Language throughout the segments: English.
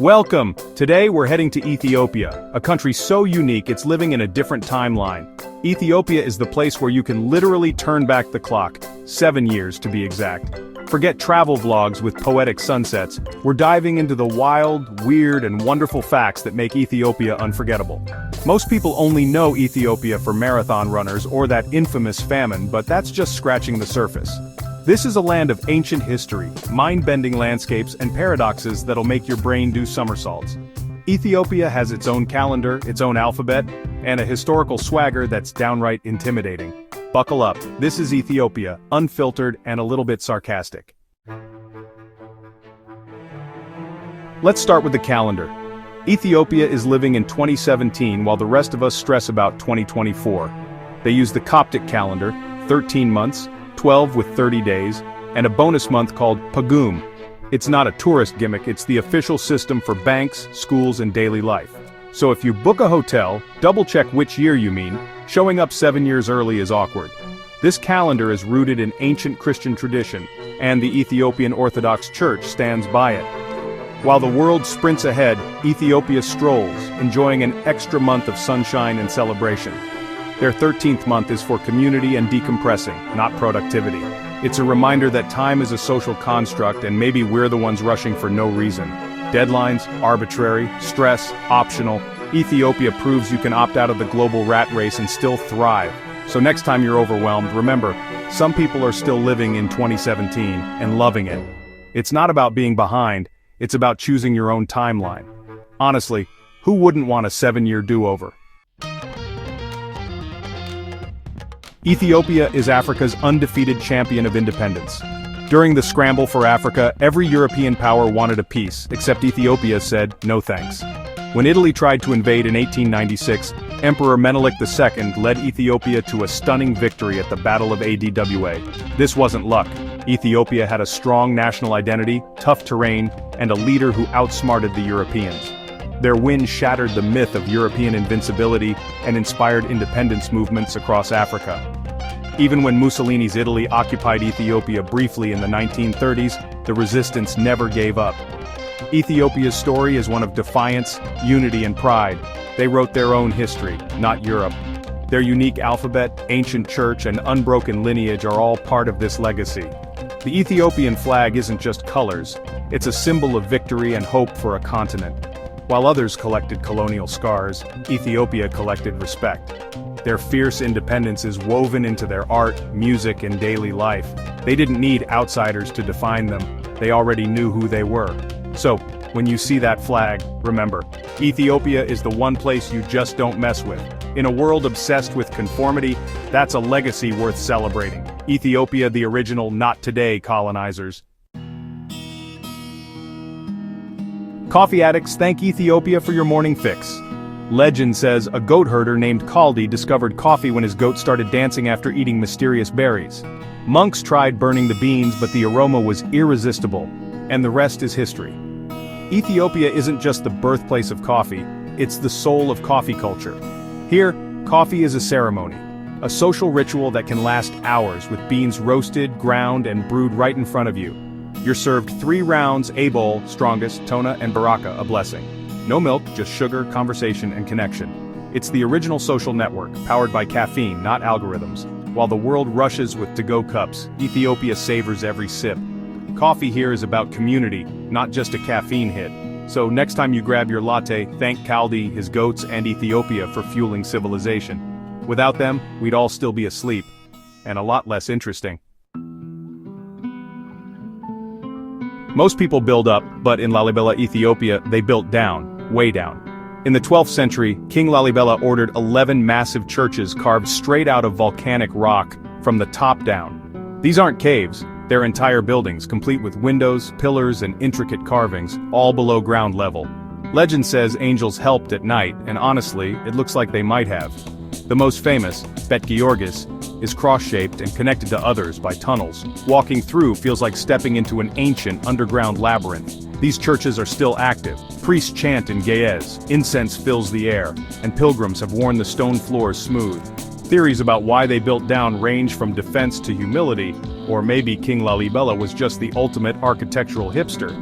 Welcome! Today we're heading to Ethiopia, a country so unique it's living in a different timeline. Ethiopia is the place where you can literally turn back the clock, 7 years to be exact. Forget travel vlogs with poetic sunsets, we're diving into the wild, weird, and wonderful facts that make Ethiopia unforgettable. Most people only know Ethiopia for marathon runners or that infamous famine, but that's just scratching the surface. This is a land of ancient history, mind-bending landscapes, and paradoxes that'll make your brain do somersaults. Ethiopia has its own calendar, its own alphabet, and a historical swagger that's downright intimidating. Buckle up, this is Ethiopia, unfiltered and a little bit sarcastic. Let's start with the calendar. Ethiopia is living in 2017 while the rest of us stress about 2024. They use the Coptic calendar, 13 months, 12 with 30 days, and a bonus month called Pagum. It's not a tourist gimmick, it's the official system for banks, schools, and daily life. So if you book a hotel, double-check which year you mean. Showing up 7 years early is awkward. This calendar is rooted in ancient Christian tradition, and the Ethiopian Orthodox Church stands by it. While the world sprints ahead, Ethiopia strolls, enjoying an extra month of sunshine and celebration. Their 13th month is for community and decompressing, not productivity. It's a reminder that time is a social construct and maybe we're the ones rushing for no reason. Deadlines, arbitrary, stress, optional. Ethiopia proves you can opt out of the global rat race and still thrive. So next time you're overwhelmed, remember, some people are still living in 2017 and loving it. It's not about being behind, it's about choosing your own timeline. Honestly, who wouldn't want a 7-year do-over? Ethiopia is Africa's undefeated champion of independence. During the scramble for Africa, every European power wanted a peace, except Ethiopia said, no thanks. When Italy tried to invade in 1896, Emperor Menelik II led Ethiopia to a stunning victory at the Battle of Adwa. This wasn't luck. Ethiopia had a strong national identity, tough terrain, and a leader who outsmarted the Europeans. Their win shattered the myth of European invincibility and inspired independence movements across Africa. Even when Mussolini's Italy occupied Ethiopia briefly in the 1930s, the resistance never gave up. Ethiopia's story is one of defiance, unity, and pride. They wrote their own history, not Europe. Their unique alphabet, ancient church, and unbroken lineage are all part of this legacy. The Ethiopian flag isn't just colors, it's a symbol of victory and hope for a continent. While others collected colonial scars, Ethiopia collected respect. Their fierce independence is woven into their art, music, and daily life. They didn't need outsiders to define them, they already knew who they were. So, when you see that flag, remember, Ethiopia is the one place you just don't mess with. In a world obsessed with conformity, that's a legacy worth celebrating. Ethiopia, the original not today colonizers. Coffee addicts thank Ethiopia for your morning fix. Legend says a goat herder named Kaldi discovered coffee when his goat started dancing after eating mysterious berries. Monks tried burning the beans, but the aroma was irresistible, and the rest is history. Ethiopia isn't just the birthplace of coffee, it's the soul of coffee culture. Here, coffee is a ceremony, a social ritual that can last hours with beans roasted, ground, and brewed right in front of you. You're served 3 rounds, a bowl, strongest, tona, and baraka, a blessing. No milk, just sugar, conversation, and connection. It's the original social network, powered by caffeine, not algorithms. While the world rushes with to-go cups, Ethiopia savors every sip. Coffee here is about community, not just a caffeine hit. So next time you grab your latte, thank Kaldi, his goats, and Ethiopia for fueling civilization. Without them, we'd all still be asleep. And a lot less interesting. Most people build up, but in Lalibela, Ethiopia, they built down, way down. In the 12th century, King Lalibela ordered 11 massive churches carved straight out of volcanic rock, from the top down. These aren't caves, they're entire buildings, complete with windows, pillars, and intricate carvings, all below ground level. Legend says angels helped at night, and honestly, it looks like they might have. The most famous, Bet Georgis, is cross-shaped and connected to others by tunnels. Walking through feels like stepping into an ancient underground labyrinth. These churches are still active. Priests chant in Ge'ez, incense fills the air, and pilgrims have worn the stone floors smooth. Theories about why they built down range from defense to humility, or maybe King Lalibela was just the ultimate architectural hipster.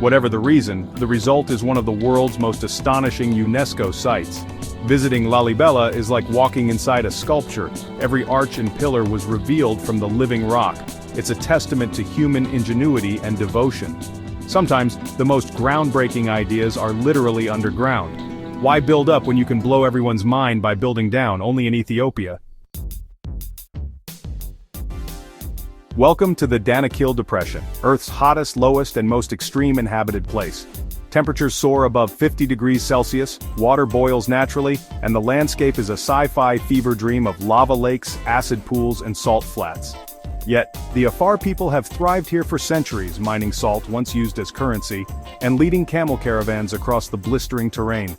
Whatever the reason, the result is one of the world's most astonishing UNESCO sites. Visiting Lalibela is like walking inside a sculpture. Every arch and pillar was revealed from the living rock. It's a testament to human ingenuity and devotion. Sometimes, the most groundbreaking ideas are literally underground. Why build up when you can blow everyone's mind by building down, only in Ethiopia? Welcome to the Danakil Depression, Earth's hottest, lowest, and most extreme inhabited place. Temperatures soar above 50 degrees Celsius, water boils naturally, and the landscape is a sci-fi fever dream of lava lakes, acid pools, and salt flats. Yet, the Afar people have thrived here for centuries, mining salt once used as currency, and leading camel caravans across the blistering terrain.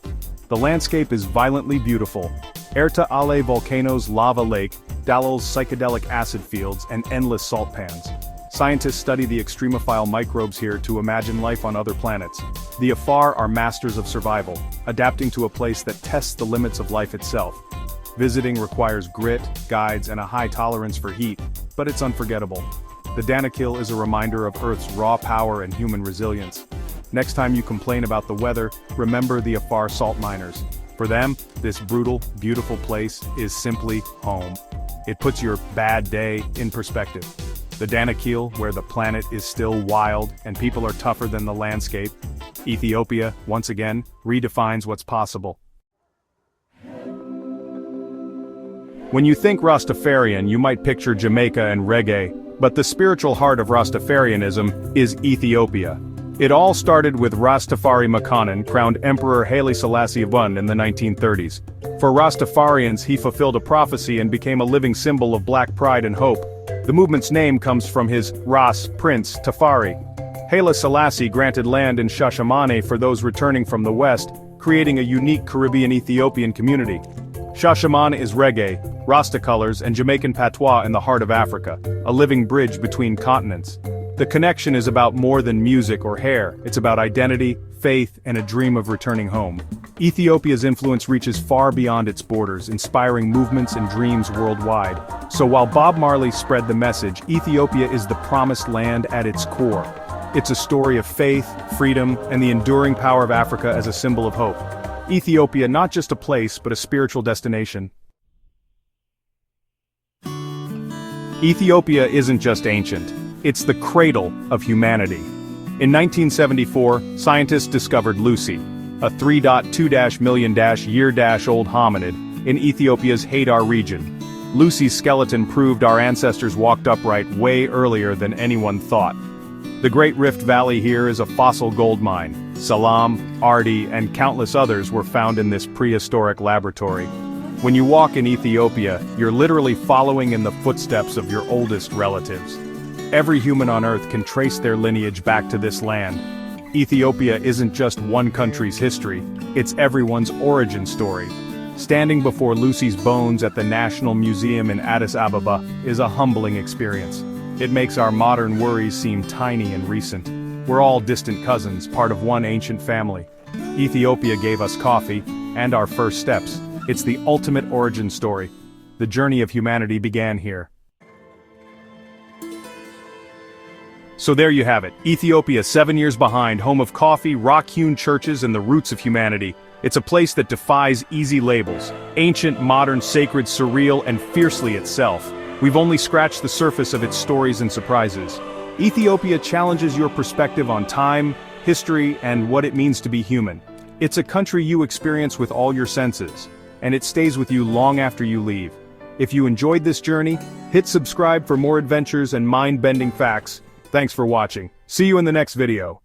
The landscape is violently beautiful. Erta Ale volcanoes, lava lake, Dalil's psychedelic acid fields, and endless salt pans. Scientists study the extremophile microbes here to imagine life on other planets. The Afar are masters of survival, adapting to a place that tests the limits of life itself. Visiting requires grit, guides, and a high tolerance for heat, but it's unforgettable. The Danakil is a reminder of Earth's raw power and human resilience. Next time you complain about the weather, remember the Afar salt miners. For them, this brutal, beautiful place is simply home. It puts your bad day in perspective. The Danakil, where the planet is still wild and people are tougher than the landscape. Ethiopia, once again, redefines what's possible. When you think Rastafarian, you might picture Jamaica and reggae, but the spiritual heart of Rastafarianism is Ethiopia. It all started with Rastafari Makanan, crowned Emperor Haile Selassie I in the 1930s. For Rastafarians, he fulfilled a prophecy and became a living symbol of black pride and hope. The movement's name comes from his Ras, Prince, Tafari. Haile Selassie granted land in Shashamane for those returning from the west, creating a unique Caribbean-Ethiopian community. Shashamane is reggae, Rasta colors, and Jamaican patois in the heart of Africa, a living bridge between continents. The connection is about more than music or hair, it's about identity, faith, and a dream of returning home. Ethiopia's influence reaches far beyond its borders, inspiring movements and dreams worldwide. So while Bob Marley spread the message, Ethiopia is the promised land at its core. It's a story of faith, freedom, and the enduring power of Africa as a symbol of hope. Ethiopia, not just a place, but a spiritual destination. Ethiopia isn't just ancient. It's the cradle of humanity. In 1974, scientists discovered Lucy, a 3.2 million-year-old hominid, in Ethiopia's Hadar region. Lucy's skeleton proved our ancestors walked upright way earlier than anyone thought. The Great Rift Valley here is a fossil gold mine. Salam, Ardi, and countless others were found in this prehistoric laboratory. When you walk in Ethiopia, you're literally following in the footsteps of your oldest relatives. Every human on Earth can trace their lineage back to this land. Ethiopia isn't just one country's history, it's everyone's origin story. Standing before Lucy's bones at the National Museum in Addis Ababa is a humbling experience. It makes our modern worries seem tiny and recent. We're all distant cousins, part of one ancient family. Ethiopia gave us coffee, and our first steps. It's the ultimate origin story. The journey of humanity began here. So there you have it, Ethiopia 7 years behind, home of coffee, rock-hewn churches, and the roots of humanity. It's a place that defies easy labels. Ancient, modern, sacred, surreal, and fiercely itself. We've only scratched the surface of its stories and surprises. Ethiopia challenges your perspective on time, history, and what it means to be human. It's a country you experience with all your senses, and it stays with you long after you leave. If you enjoyed this journey, hit subscribe for more adventures and mind-bending facts. Thanks for watching. See you in the next video.